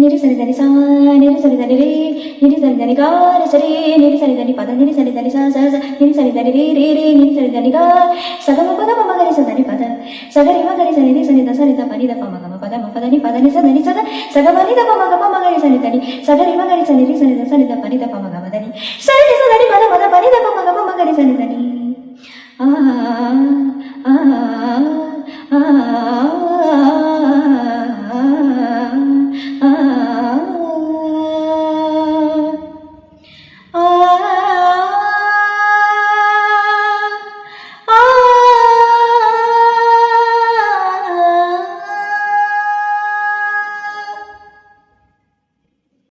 నిరి సరి దని సా నిరి సరి దని రే నిరి సరి దని గా రి సరి నిరి సరి దని పద నిరి సరి దని సా సా నిరి సరి దని రే రే రే నిరి సరి దని గా సగమ పద మమ గరి సదని పద సగరి మగరి సని రి సని ద సని ద పని ద పమ గమ పద మ పదని పదని సదని సద సగమని ద పమ గమ మగరి సని దని సగరి మగరి సని రి సని ద సని ద పని ద పమ గమ దని సరి సదని పద పద పని ద పమ గమ మగరి సని దని ఆ